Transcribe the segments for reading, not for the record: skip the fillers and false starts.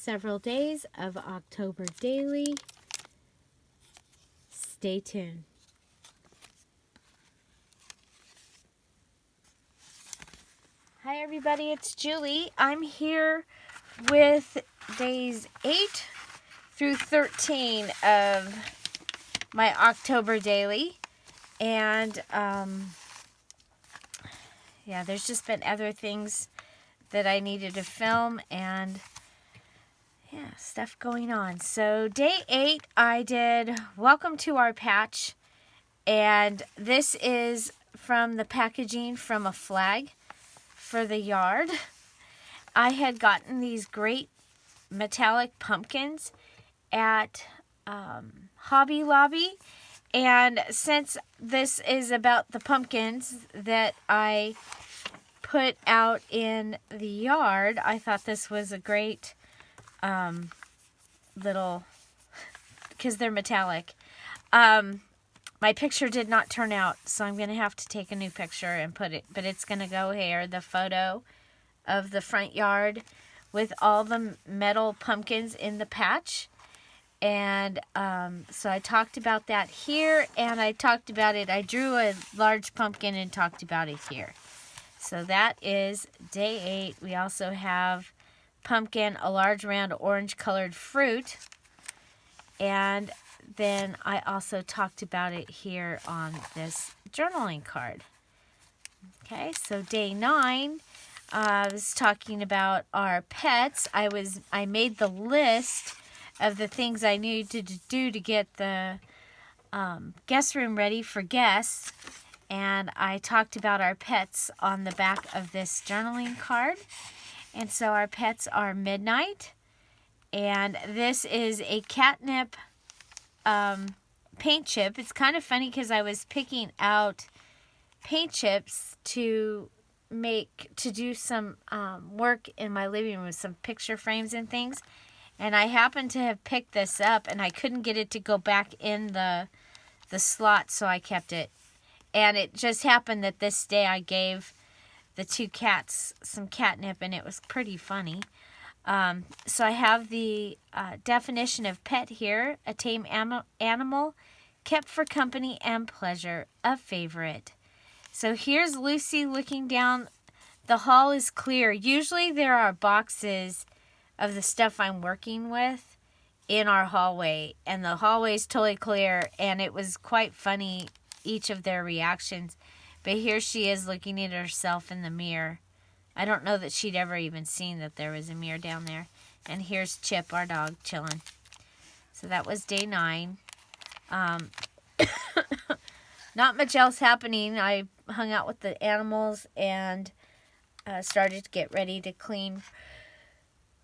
several days of October daily. Stay tuned. Hi everybody, it's Julie. I'm here with days 8 through 13 of my October daily. And yeah, there's just been other things that I needed to film and yeah, stuff going on. So day 8, I did Welcome to Our Patch. And this is from the packaging from a flag for the yard. I had gotten these great metallic pumpkins at Hobby Lobby. And since this is about the pumpkins that I put out in the yard, I thought this was a great little, because they're metallic. My picture did not turn out, so I'm going to have to take a new picture and put it, but it's going to go here, the photo of the front yard with all the metal pumpkins in the patch. And so I talked about that here, and I talked about it, I drew a large pumpkin and talked about it here. So that is day 8. We also have pumpkin, a large round orange colored fruit. And then I also talked about it here on this journaling card. Okay, so day 9, I was talking about our pets. I made the list of the things I needed to do to get the guest room ready for guests. And I talked about our pets on the back of this journaling card. And so our pets are Midnight. And this is a catnip paint chip. It's kind of funny because I was picking out paint chips to do some work in my living room with some picture frames and things. And I happened to have picked this up, and I couldn't get it to go back in the slot, so I kept it. And it just happened that this day I gave the 2 cats some catnip, and it was pretty funny. So I have the definition of pet here: a tame animal, kept for company and pleasure, a favorite. So here's Lucy looking down. The hall is clear. Usually there are boxes of the stuff I'm working with in our hallway, and the hallway is totally clear, and it was quite funny, each of their reactions. But here she is looking at herself in the mirror. I don't know that she'd ever even seen that there was a mirror down there. And here's Chip, our dog, chilling. So that was day 9. Not much else happening. I hung out with the animals and started to get ready to clean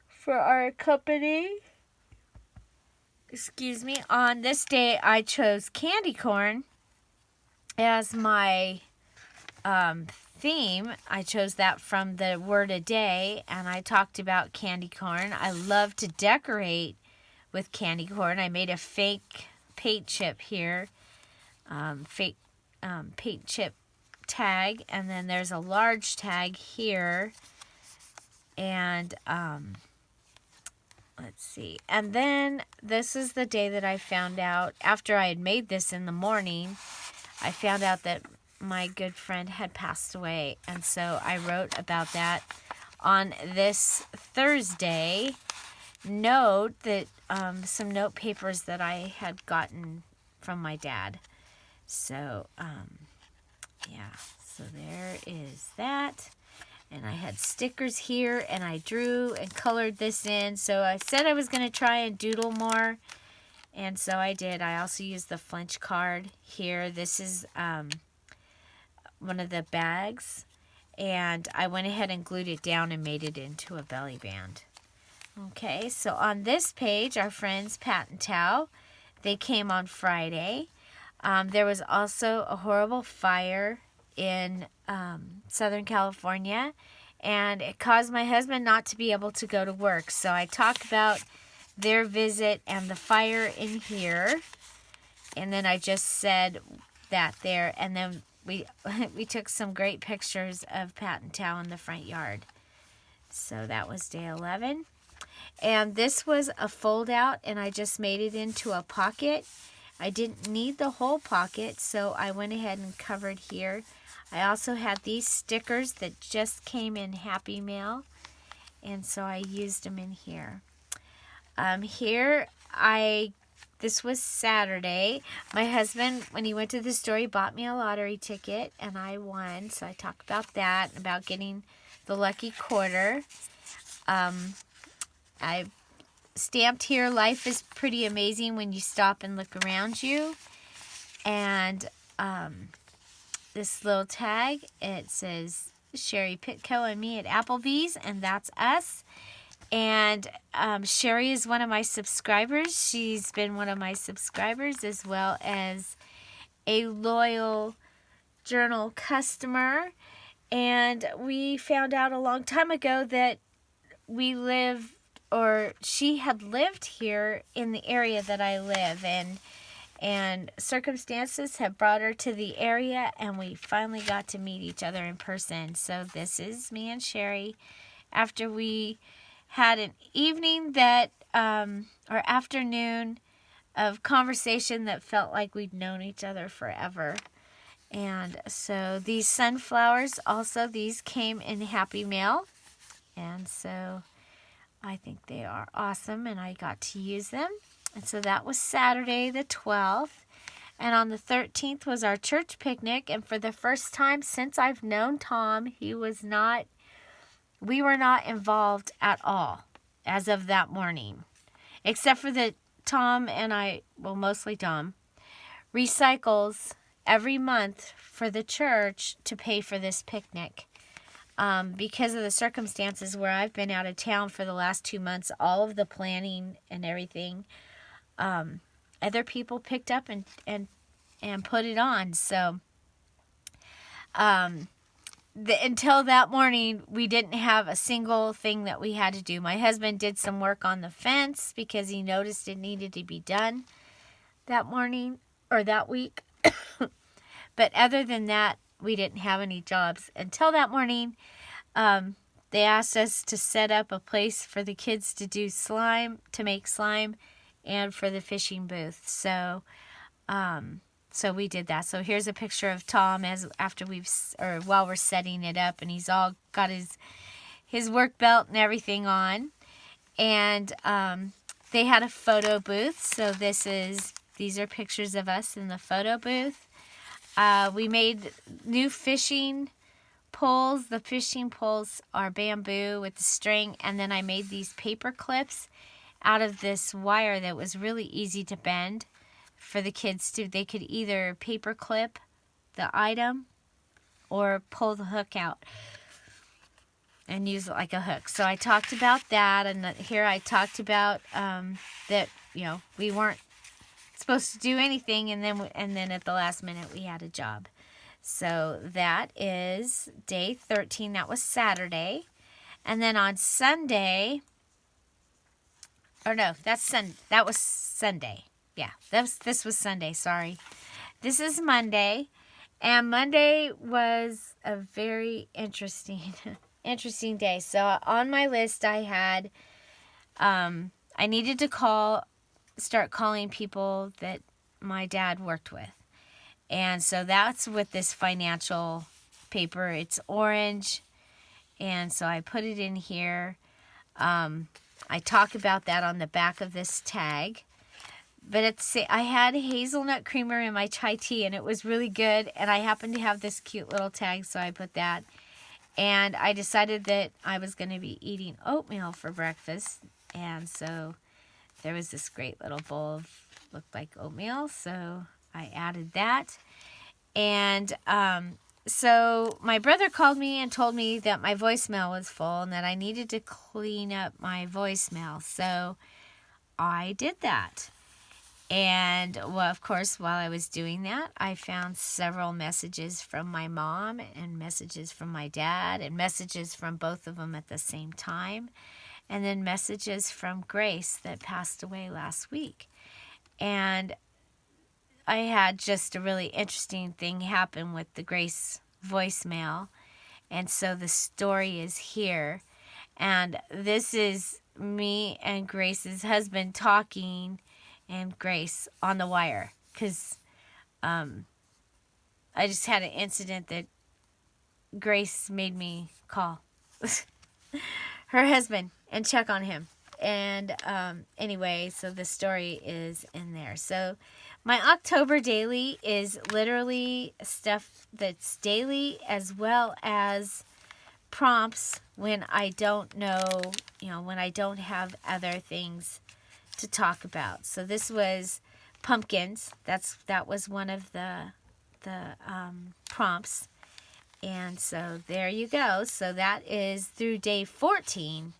for our company. Excuse me. On this day, I chose candy corn as my theme. I chose that from the word a day, and I talked about candy corn. I love to decorate with candy corn. I made a fake paint chip here, fake paint chip tag, and then there's a large tag here, and let's see. And then this is the day that I found out, after I had made this in the morning, I found out that my good friend had passed away. And so I wrote about that on this Thursday. Note that some note papers that I had gotten from my dad. So, yeah. So there is that. And I had stickers here, and I drew and colored this in. So I said I was going to try and doodle more, and so I did. I also used the Flinch card here. This is one of the bags, and I went ahead and glued it down and made it into a belly band. Okay, so on this page, our friends Pat and Tao, they came on Friday. There was also a horrible fire in Southern California, and it caused my husband not to be able to go to work. So I talk about their visit and the fire in here, and then I just said that there, and then we took some great pictures of Pat and Tao in the front yard. So that was day 11. And this was a fold out, and I just made it into a pocket. I didn't need the whole pocket, so I went ahead and covered here. I also had these stickers that just came in Happy Mail, and so I used them in here. This was Saturday. My husband, when he went to the store, he bought me a lottery ticket, and I won. So I talk about that, about getting the lucky quarter. I stamped here, life is pretty amazing when you stop and look around you. And this little tag, it says Sherry Pitco and me at Applebee's, and that's us. And Sherry is one of my subscribers. She's been one of my subscribers, as well as a loyal journal customer. And we found out a long time ago that she had lived here in the area that I live in. And circumstances have brought her to the area, and we finally got to meet each other in person. So this is me and Sherry after we had an evening or afternoon of conversation that felt like we'd known each other forever. And so these sunflowers also, these came in Happy Mail. And so I think they are awesome, and I got to use them. And so that was Saturday the 12th. And on the 13th was our church picnic. And for the first time since I've known Tom, we were not involved at all as of that morning. Except for that Tom and I, well, mostly Tom, recycles every month for the church to pay for this picnic. Because of the circumstances where I've been out of town for the last 2 months, all of the planning and everything, other people picked up and put it on. So until that morning, we didn't have a single thing that we had to do. My husband did some work on the fence because he noticed it needed to be done that morning or that week. But other than that, we didn't have any jobs until that morning. They asked us to set up a place for the kids to do slime, to make slime, and for the fishing booth. So we did that. So here's a picture of Tom while we're setting it up, and he's all got his work belt and everything on. And they had a photo booth. So these are pictures of us in the photo booth. We made new fishing poles. The fishing poles are bamboo with the string, and then I made these paper clips out of this wire that was really easy to bend for the kids they could either paper clip the item or pull the hook out and use it like a hook. So I talked about that, and here I talked about that we weren't supposed to do anything, and then at the last minute we had a job. So that is day 13. That was Saturday. And then on Sunday, that was Sunday. Yeah, this was Sunday, sorry. This is Monday, and Monday was a very interesting day. So on my list I had I needed to start calling people that my dad worked with. And so that's with this financial paper. It's orange, and so I put it in here. I talk about that on the back of this tag. But I had hazelnut creamer in my chai tea, and it was really good. And I happened to have this cute little tag, so I put that. And I decided that I was going to be eating oatmeal for breakfast. And so there was this great little bowl looked like oatmeal, so I added that. And so my brother called me and told me that my voicemail was full and that I needed to clean up my voicemail. So I did that. And, well, of course, while I was doing that, I found several messages from my mom and messages from my dad and messages from both of them at the same time. And then messages from Grace that passed away last week. And I had just a really interesting thing happen with the Grace voicemail. And so the story is here. And this is me and Grace's husband talking, and Grace on the wire, because I just had an incident that Grace made me call her husband and check on him. And anyway, so the story is in there. So my October daily is literally stuff that's daily, as well as prompts when I don't know, when I don't have other things to talk about. So this was pumpkins. That was one of the prompts. And so there you go. So that is through day 14.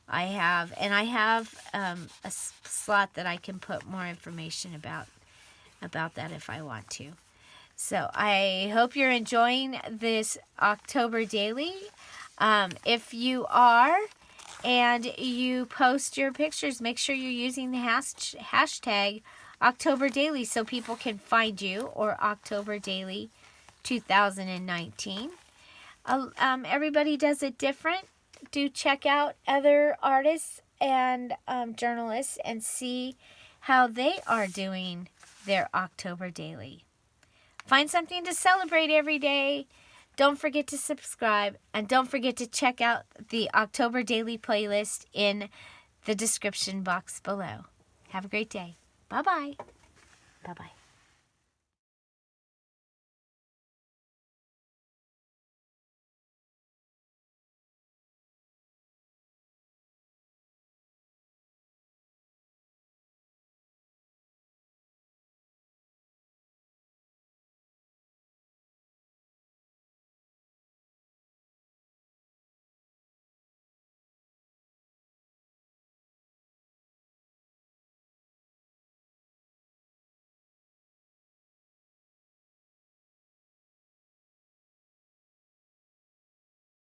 I have a slot that I can put more information about that if I want to. So I hope you're enjoying this October daily. If you are, and you post your pictures, make sure you're using the hashtag October Daily so people can find you, or October Daily 2019. Everybody does it different. Do check out other artists and journalists and see how they are doing their October Daily. Find something to celebrate every day. Don't forget to subscribe, and don't forget to check out the October Daily playlist in the description box below. Have a great day. Bye-bye. Bye-bye.